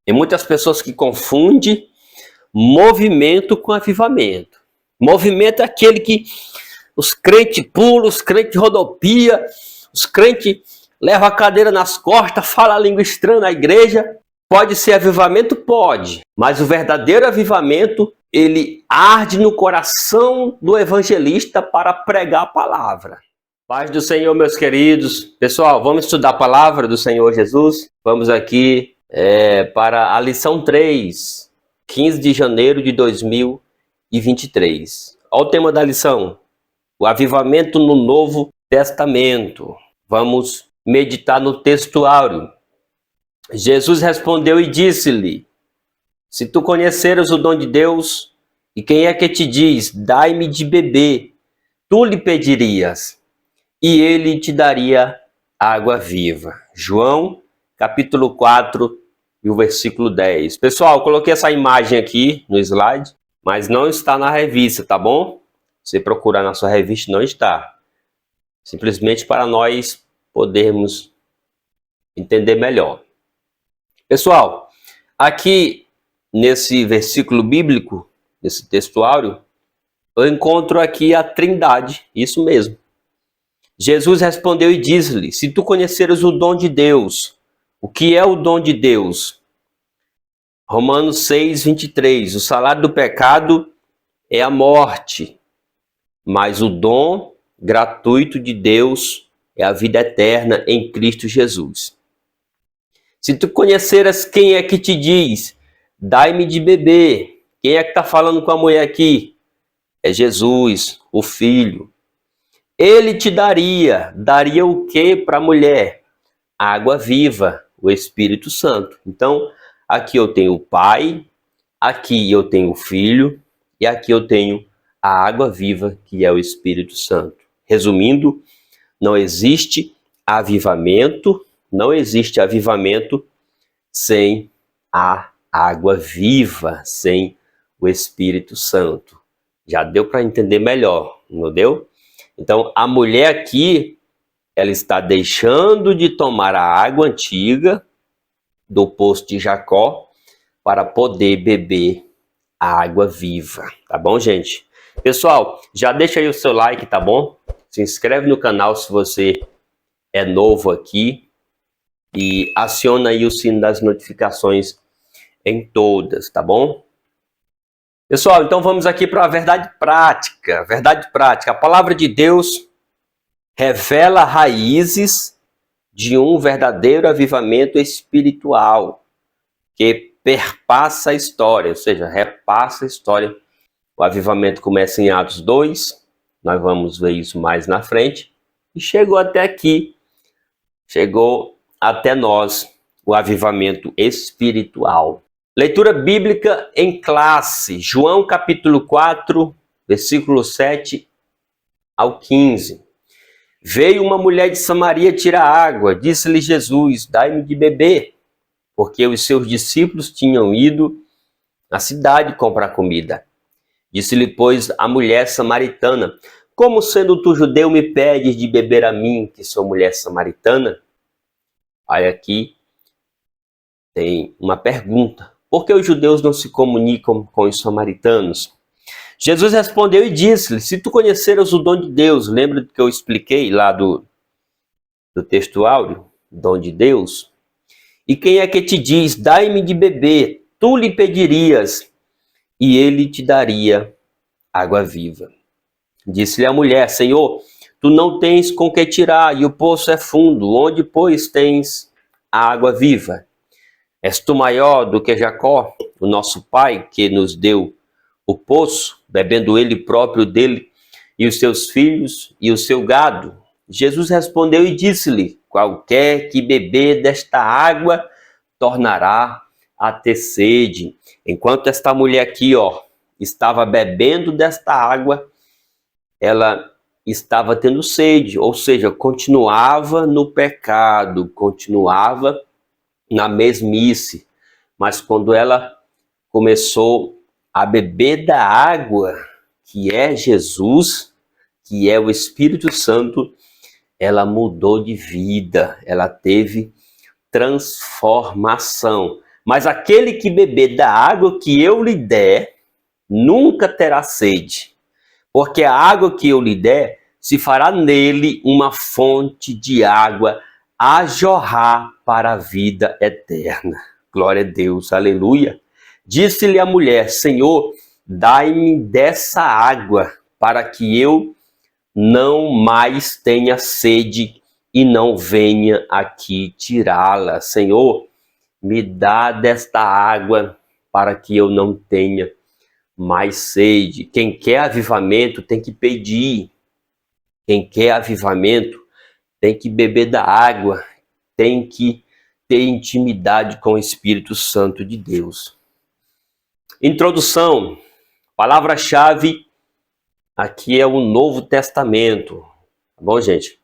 Tem muitas pessoas que confundem movimento com avivamento. Movimento é aquele que os crentes pulam, os crentes rodopia, os crentes levam a cadeira nas costas, falam a língua estranha na igreja. Pode ser avivamento? Pode. Mas o verdadeiro avivamento, ele arde no coração do evangelista para pregar a palavra. Paz do Senhor, meus queridos. Pessoal, vamos estudar a palavra do Senhor Jesus. Vamos aqui para a lição 3, 15 de janeiro de 2023. Olha o tema da lição: o avivamento no Novo Testamento. Vamos meditar no texto áureo. Jesus respondeu e disse-lhe: se tu conheceres o dom de Deus, e quem é que te diz, dai-me de beber, tu lhe pedirias, e ele te daria água viva. João, capítulo 4, e o versículo 10. Pessoal, coloquei essa imagem aqui no slide, mas não está na revista, tá bom? Se procurar na sua revista, não está. Simplesmente para nós podermos entender melhor. Pessoal, aqui nesse versículo bíblico, nesse texto áureo, eu encontro aqui a Trindade, isso mesmo. Jesus respondeu e disse-lhe: se tu conheceres o dom de Deus. O que é o dom de Deus? Romanos 6, 23. O salário do pecado é a morte, mas o dom gratuito de Deus é a vida eterna em Cristo Jesus. Se tu conheceras, quem é que te diz, dai-me de beber? Quem é que está falando com a mulher aqui? É Jesus, o Filho. Ele te daria o que para a mulher? Água viva, o Espírito Santo. Então, aqui eu tenho o Pai, aqui eu tenho o Filho, e aqui eu tenho a água viva, que é o Espírito Santo. Resumindo, não existe avivamento sem a água viva, sem o Espírito Santo. Já deu para entender melhor, não deu? Então, a mulher aqui, ela está deixando de tomar a água antiga do poço de Jacó para poder beber a água viva, tá bom, gente? Pessoal, já deixa aí o seu like, tá bom? Se inscreve no canal se você é novo aqui e aciona aí o sino das notificações em todas, tá bom? Pessoal, então vamos aqui para a verdade prática. Verdade prática. A palavra de Deus revela raízes de um verdadeiro avivamento espiritual que perpassa a história, ou seja, repassa a história. O avivamento começa em Atos 2, nós vamos ver isso mais na frente, e chegou até aqui, chegou até nós, o avivamento espiritual. Leitura bíblica em classe, João capítulo 4, versículo 7 ao 15. Veio uma mulher de Samaria tirar água, disse-lhe Jesus, dai-me de beber, porque os seus discípulos tinham ido à cidade comprar comida. Disse-lhe, pois, a mulher samaritana, como sendo tu judeu me pedes de beber a mim, que sou mulher samaritana? Aí aqui tem uma pergunta. Por que os judeus não se comunicam com os samaritanos? Jesus respondeu e disse-lhe, se tu conheceras o dom de Deus, lembra do que eu expliquei lá do texto áureo, dom de Deus? E quem é que te diz, dai-me de beber, tu lhe pedirias, e ele te daria água viva. Disse-lhe a mulher, Senhor, tu não tens com que tirar, e o poço é fundo, onde, pois, tens a água viva? És tu maior do que Jacó, o nosso pai, que nos deu o poço, bebendo ele próprio dele, e os seus filhos, e o seu gado? Jesus respondeu e disse-lhe, qualquer que beber desta água, tornará a ter sede. Enquanto esta mulher aqui, estava bebendo desta água, ela estava tendo sede, ou seja, continuava no pecado, continuava na mesmice. Mas quando ela começou a beber da água, que é Jesus, que é o Espírito Santo, ela mudou de vida, ela teve transformação. Mas aquele que beber da água que eu lhe der, nunca terá sede. Porque a água que eu lhe der, se fará nele uma fonte de água a jorrar para a vida eterna. Glória a Deus, aleluia. Disse-lhe a mulher: Senhor, dai-me dessa água, para que eu não mais tenha sede e não venha aqui tirá-la. Senhor, me dá desta água para que eu não tenha mais sede. Quem quer avivamento tem que pedir. Quem quer avivamento tem que beber da água, tem que ter intimidade com o Espírito Santo de Deus. Introdução. Palavra-chave aqui é o Novo Testamento. Tá bom, gente?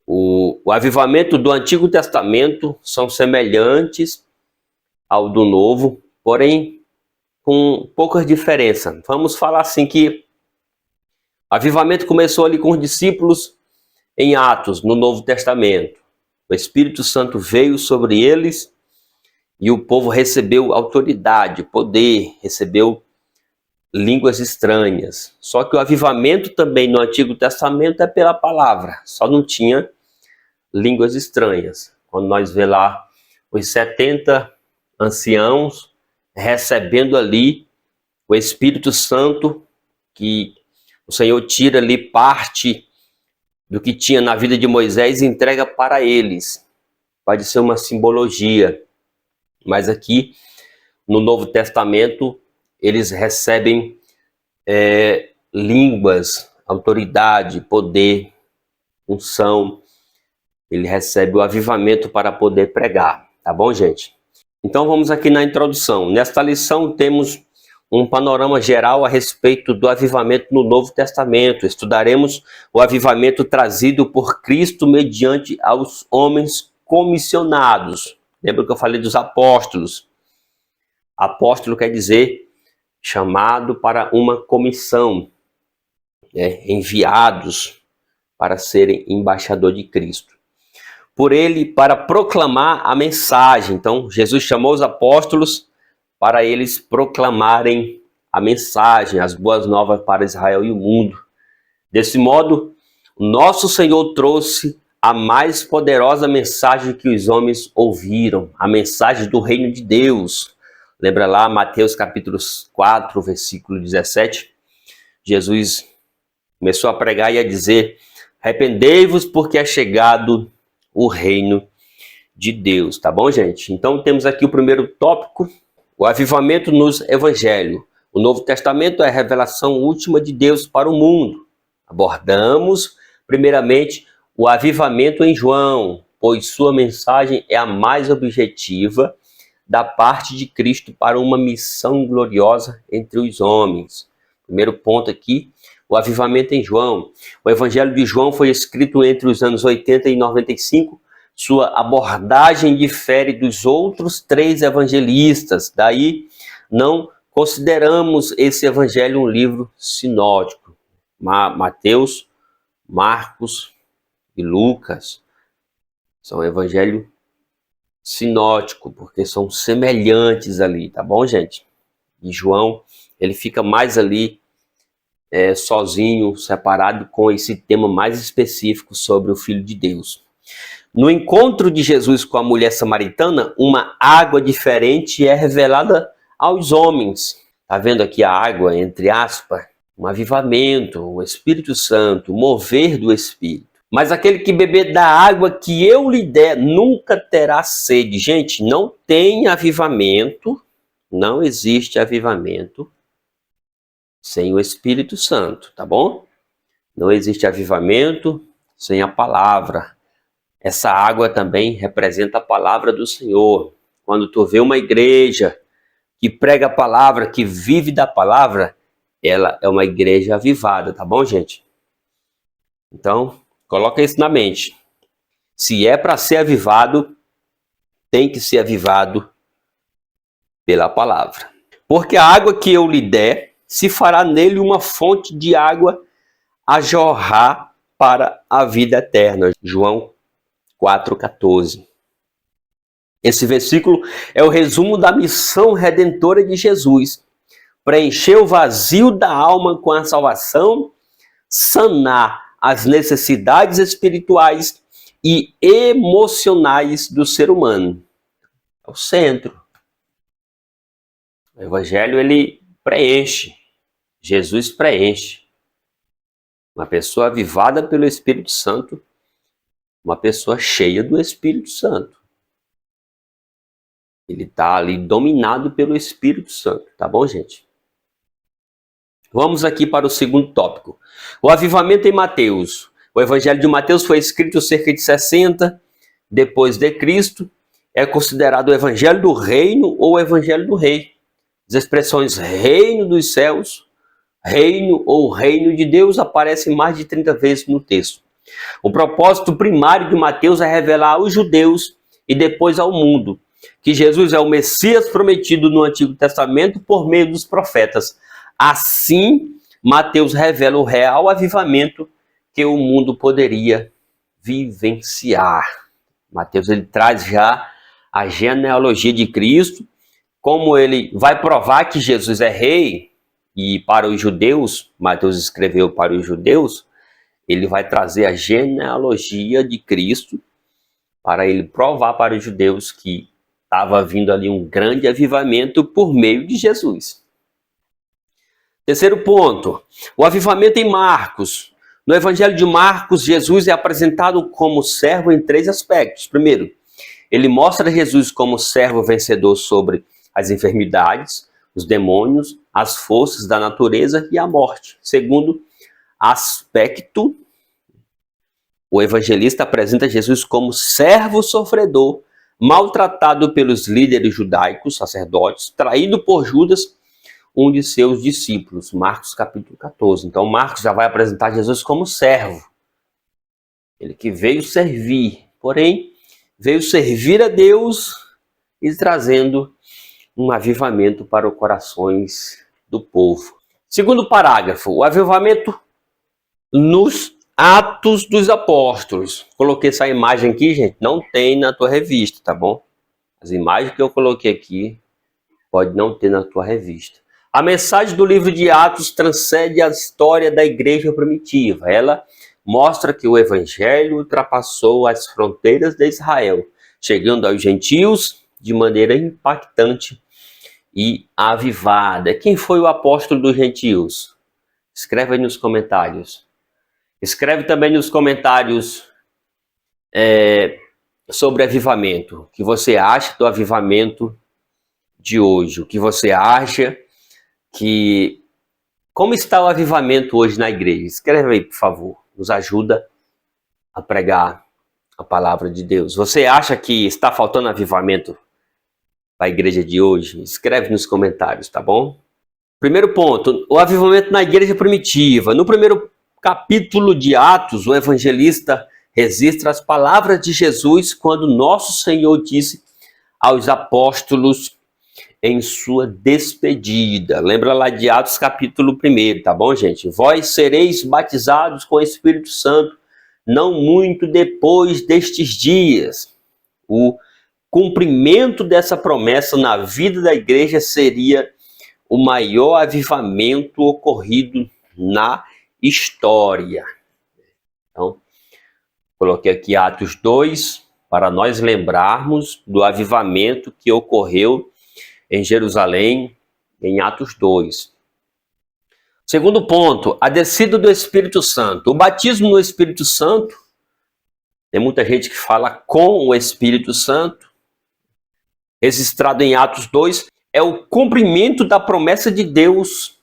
O avivamento do Antigo Testamento são semelhantes ao do Novo, porém com poucas diferenças. Vamos falar assim que o avivamento começou ali com os discípulos em Atos, no Novo Testamento. O Espírito Santo veio sobre eles e o povo recebeu autoridade, poder, recebeu línguas estranhas. Só que o avivamento também no Antigo Testamento é pela palavra, só não tinha línguas estranhas. Quando nós vê lá os 70 anciãos recebendo ali o Espírito Santo, que o Senhor tira ali parte do que tinha na vida de Moisés e entrega para eles. Pode ser uma simbologia, mas aqui no Novo Testamento eles recebem línguas, autoridade, poder, unção. Ele recebe o avivamento para poder pregar, tá bom, gente? Então vamos aqui na introdução. Nesta lição temos um panorama geral a respeito do avivamento no Novo Testamento. Estudaremos o avivamento trazido por Cristo mediante aos homens comissionados. Lembra que eu falei dos apóstolos? Apóstolo quer dizer chamado para uma comissão, enviados para serem embaixador de Cristo. Por ele, para proclamar a mensagem. Então, Jesus chamou os apóstolos para eles proclamarem a mensagem, as boas novas para Israel e o mundo. Desse modo, nosso Senhor trouxe a mais poderosa mensagem que os homens ouviram, a mensagem do reino de Deus. Lembra lá, Mateus capítulo 4, versículo 17? Jesus começou a pregar e a dizer: arrependei-vos porque é chegado o reino de Deus, tá bom, gente? Então temos aqui o primeiro tópico, o avivamento nos evangelhos. O Novo Testamento é a revelação última de Deus para o mundo. Abordamos, primeiramente, o avivamento em João, pois sua mensagem é a mais objetiva da parte de Cristo para uma missão gloriosa entre os homens. Primeiro ponto aqui, o avivamento em João. O Evangelho de João foi escrito entre os anos 80 e 95. Sua abordagem difere dos outros 3 evangelistas. Daí, não consideramos esse evangelho um livro sinótico. Mateus, Marcos e Lucas são evangelho sinótico, porque são semelhantes ali, tá bom, gente? E João, ele fica mais ali sozinho, separado, com esse tema mais específico sobre o Filho de Deus. No encontro de Jesus com a mulher samaritana, uma água diferente é revelada aos homens. Tá vendo aqui a água, entre aspas? Um avivamento, o Espírito Santo, o mover do Espírito. Mas aquele que beber da água que eu lhe der, nunca terá sede. Gente, não tem avivamento, não existe avivamento sem o Espírito Santo, tá bom? Não existe avivamento sem a palavra. Essa água também representa a palavra do Senhor. Quando tu vê uma igreja que prega a palavra, que vive da palavra, ela é uma igreja avivada, tá bom, gente? Então, coloca isso na mente. Se é para ser avivado, tem que ser avivado pela palavra. Porque a água que eu lhe der, se fará nele uma fonte de água a jorrar para a vida eterna. João 4,14. Esse versículo é o resumo da missão redentora de Jesus: preencher o vazio da alma com a salvação, sanar as necessidades espirituais e emocionais do ser humano. É o centro. O Evangelho, ele preenche. Jesus preenche. Uma pessoa avivada pelo Espírito Santo, uma pessoa cheia do Espírito Santo. Ele está ali dominado pelo Espírito Santo, tá bom, gente? Vamos aqui para o segundo tópico. O avivamento em Mateus. O Evangelho de Mateus foi escrito cerca de 60 depois de Cristo. É considerado o Evangelho do Reino ou o Evangelho do Rei. As expressões reino dos céus, reino ou reino de Deus aparecem mais de 30 vezes no texto. O propósito primário de Mateus é revelar aos judeus e depois ao mundo que Jesus é o Messias prometido no Antigo Testamento por meio dos profetas. Assim, Mateus revela o real avivamento que o mundo poderia vivenciar. Mateus, ele traz já a genealogia de Cristo, como ele vai provar que Jesus é rei, e para os judeus, Mateus escreveu para os judeus, ele vai trazer a genealogia de Cristo para ele provar para os judeus que estava vindo ali um grande avivamento por meio de Jesus. Terceiro ponto, o avivamento em Marcos. No Evangelho de Marcos, Jesus é apresentado como servo em 3 aspectos. Primeiro, ele mostra Jesus como servo vencedor sobre as enfermidades, os demônios, as forças da natureza e a morte. Segundo aspecto, o evangelista apresenta Jesus como servo sofredor, maltratado pelos líderes judaicos, sacerdotes, traído por Judas, um de seus discípulos. Marcos capítulo 14. Então Marcos já vai apresentar Jesus como servo. Ele que veio servir, porém veio servir a Deus e trazendo um avivamento para os corações do povo. Segundo parágrafo, o avivamento nos Atos dos Apóstolos. Coloquei essa imagem aqui, gente, não tem na tua revista, tá bom? As imagens que eu coloquei aqui pode não ter na tua revista. A mensagem do livro de Atos transcende a história da igreja primitiva. Ela mostra que o evangelho ultrapassou as fronteiras de Israel, chegando aos gentios de maneira impactante e avivada. Quem foi o apóstolo dos gentios? Escreve aí nos comentários. Escreve também nos comentários sobre avivamento. O que você acha do avivamento de hoje? O que você acha que... Como está o avivamento hoje na igreja? Escreve aí, por favor. Nos ajuda a pregar a palavra de Deus. Você acha que está faltando avivamento para a igreja de hoje? Escreve nos comentários, tá bom? Primeiro ponto, o avivamento na igreja primitiva. No primeiro capítulo de Atos, o evangelista registra as palavras de Jesus quando nosso Senhor disse aos apóstolos em sua despedida. Lembra lá de Atos capítulo 1, tá bom, gente? Vós sereis batizados com o Espírito Santo não muito depois destes dias. O cumprimento dessa promessa na vida da igreja seria o maior avivamento ocorrido na história. Então, coloquei aqui Atos 2, para nós lembrarmos do avivamento que ocorreu em Jerusalém, em Atos 2. Segundo ponto, a descida do Espírito Santo. O batismo no Espírito Santo, tem muita gente que fala com o Espírito Santo, registrado em Atos 2, é o cumprimento da promessa de Deus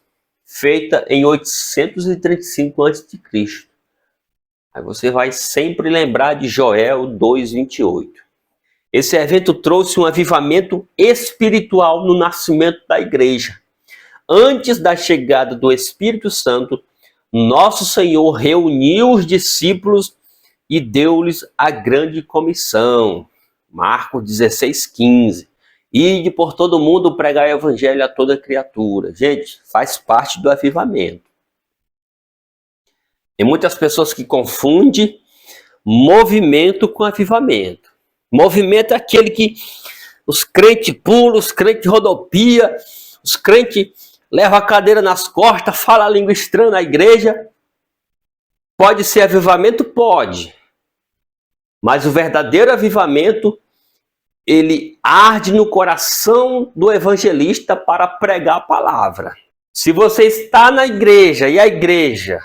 feita em 835 a.C. Aí você vai sempre lembrar de Joel 2:28. Esse evento trouxe um avivamento espiritual no nascimento da igreja. Antes da chegada do Espírito Santo, nosso Senhor reuniu os discípulos e deu-lhes a grande comissão. Marcos 16:15. Ide por todo mundo pregar o evangelho a toda criatura. Gente, faz parte do avivamento. Tem muitas pessoas que confundem movimento com avivamento. Movimento é aquele que os crentes pulam, os crentes rodopia, os crentes levam a cadeira nas costas, falam a língua estranha na igreja. Pode ser avivamento? Pode. Mas o verdadeiro avivamento, ele arde no coração do evangelista para pregar a palavra. Se você está na igreja e a igreja,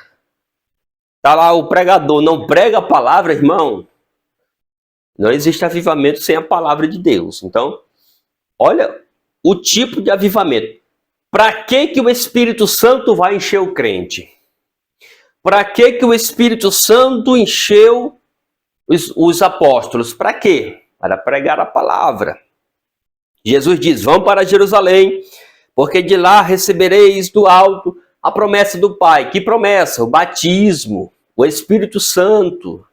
está lá o pregador, não prega a palavra, irmão, não existe avivamento sem a palavra de Deus. Então, olha o tipo de avivamento. Para que o Espírito Santo vai encher o crente? Para que o Espírito Santo encheu os apóstolos? Para quê? Para pregar a palavra. Jesus diz, vão para Jerusalém, porque de lá recebereis do alto a promessa do Pai. Que promessa? O batismo, o Espírito Santo,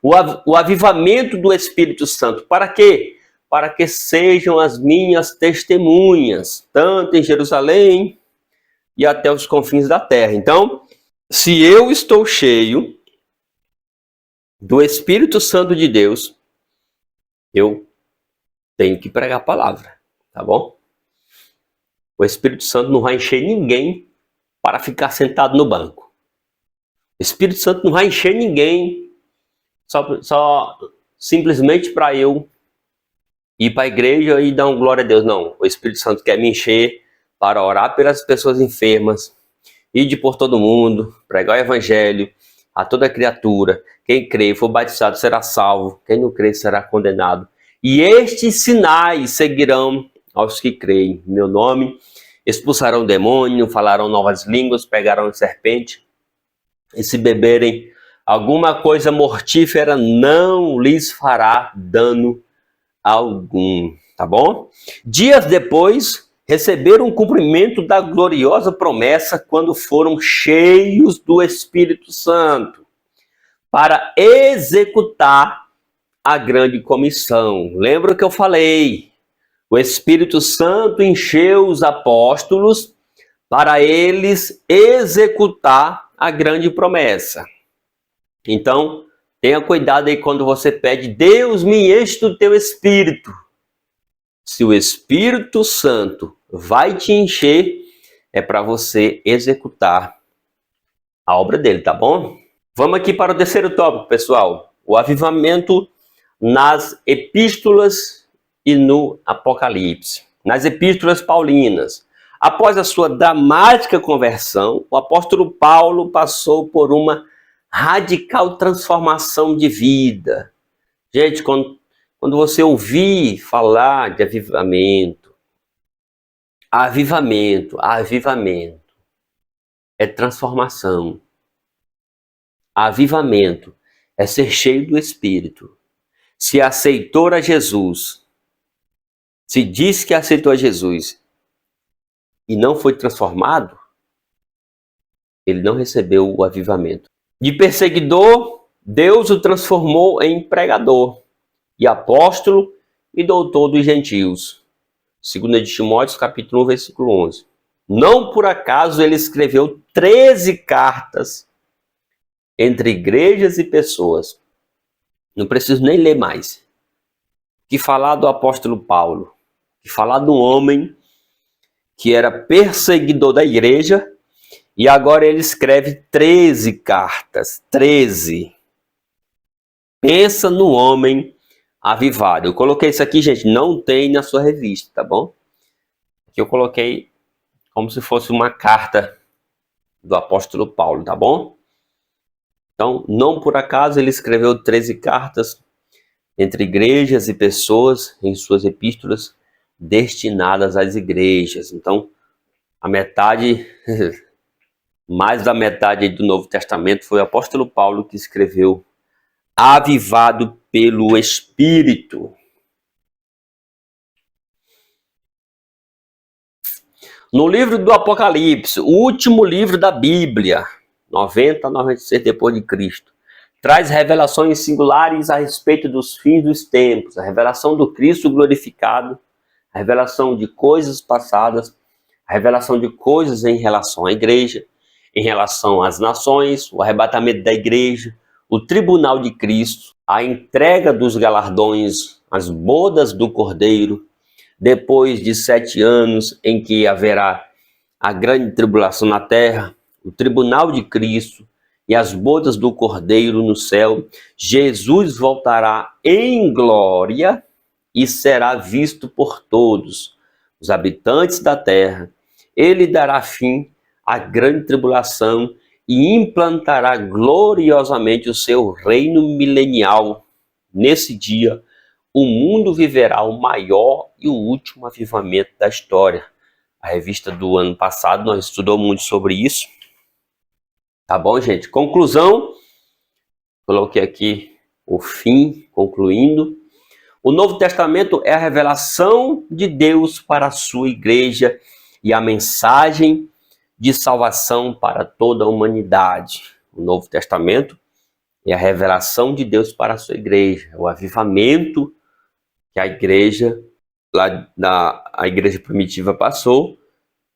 o avivamento do Espírito Santo. Para quê? Para que sejam as minhas testemunhas, tanto em Jerusalém e até os confins da terra. Então, se eu estou cheio do Espírito Santo de Deus, eu tenho que pregar a palavra, tá bom? O Espírito Santo não vai encher ninguém para ficar sentado no banco. O Espírito Santo não vai encher ninguém só simplesmente para eu ir para a igreja e dar um glória a Deus. Não, o Espírito Santo quer me encher para orar pelas pessoas enfermas, ir por todo mundo, pregar o evangelho a toda criatura. Quem crê e for batizado será salvo, quem não crê será condenado. E estes sinais seguirão aos que creem. Em meu nome expulsarão demônio, falarão novas línguas, pegarão serpente, e se beberem alguma coisa mortífera, não lhes fará dano algum, tá bom? Dias depois, receberam o cumprimento da gloriosa promessa quando foram cheios do Espírito Santo para executar a grande comissão. Lembra que eu falei? O Espírito Santo encheu os apóstolos para eles executar a grande promessa. Então, tenha cuidado aí quando você pede, Deus me enche do teu Espírito. Se o Espírito Santo vai te encher, é para você executar a obra dele, tá bom? Vamos aqui para o terceiro tópico, pessoal. O avivamento nas epístolas e no Apocalipse. Nas epístolas paulinas. Após a sua dramática conversão, o apóstolo Paulo passou por uma radical transformação de vida. Gente, quando você ouvir falar de avivamento é transformação. Avivamento é ser cheio do Espírito. Se aceitou a Jesus, se diz que aceitou a Jesus e não foi transformado, ele não recebeu o avivamento. De perseguidor, Deus o transformou em pregador, e apóstolo e doutor dos gentios. 2 de Timóteo, capítulo 1, versículo 11. Não por acaso ele escreveu 13 cartas entre igrejas e pessoas. Não preciso nem ler mais. Que falar do apóstolo Paulo, que falar de um homem que era perseguidor da igreja, e agora ele escreve 13 cartas. 13. Pensa no homem avivado. Eu coloquei isso aqui, gente, não tem na sua revista, tá bom? Aqui eu coloquei como se fosse uma carta do apóstolo Paulo, tá bom? Então, não por acaso ele escreveu 13 cartas entre igrejas e pessoas em suas epístolas destinadas às igrejas. Então, a metade, mais da metade do Novo Testamento foi o apóstolo Paulo que escreveu, avivado pelo Espírito. No livro do Apocalipse, o último livro da Bíblia, 90 a 96 depois de Cristo, traz revelações singulares a respeito dos fins dos tempos, a revelação do Cristo glorificado, a revelação de coisas passadas, a revelação de coisas em relação à igreja, em relação às nações, o arrebatamento da igreja, o tribunal de Cristo, a entrega dos galardões, as bodas do Cordeiro, depois de 7 anos em que haverá a grande tribulação na terra, o tribunal de Cristo e as bodas do Cordeiro no céu, Jesus voltará em glória e será visto por todos os habitantes da terra. Ele dará fim à grande tribulação e implantará gloriosamente o seu reino milenial. Nesse dia, o mundo viverá o maior e o último avivamento da história. A revista do ano passado, nós estudamos muito sobre isso. Tá bom, gente? Conclusão. Coloquei aqui o fim, concluindo. O Novo Testamento é a revelação de Deus para a sua igreja e a mensagem de salvação para toda a humanidade. O Novo Testamento é a revelação de Deus para a sua igreja, o avivamento que a igreja a igreja primitiva passou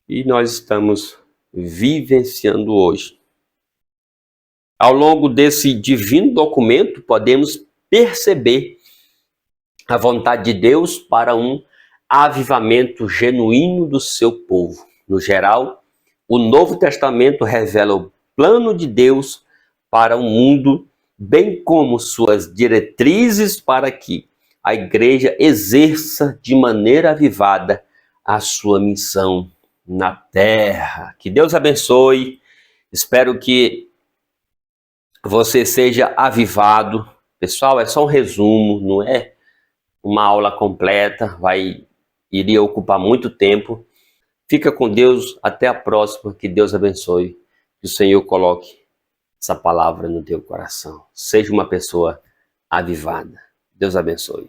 e nós estamos vivenciando hoje. Ao longo desse divino documento, podemos perceber a vontade de Deus para um avivamento genuíno do seu povo. No geral, o Novo Testamento revela o plano de Deus para o mundo, bem como suas diretrizes para que a igreja exerça de maneira avivada a sua missão na terra. Que Deus abençoe. Espero que você seja avivado. Pessoal, é só um resumo, não é uma aula completa, iria ocupar muito tempo. Fica com Deus, até a próxima, que Deus abençoe. Que o Senhor coloque essa palavra no teu coração. Seja uma pessoa avivada. Deus abençoe.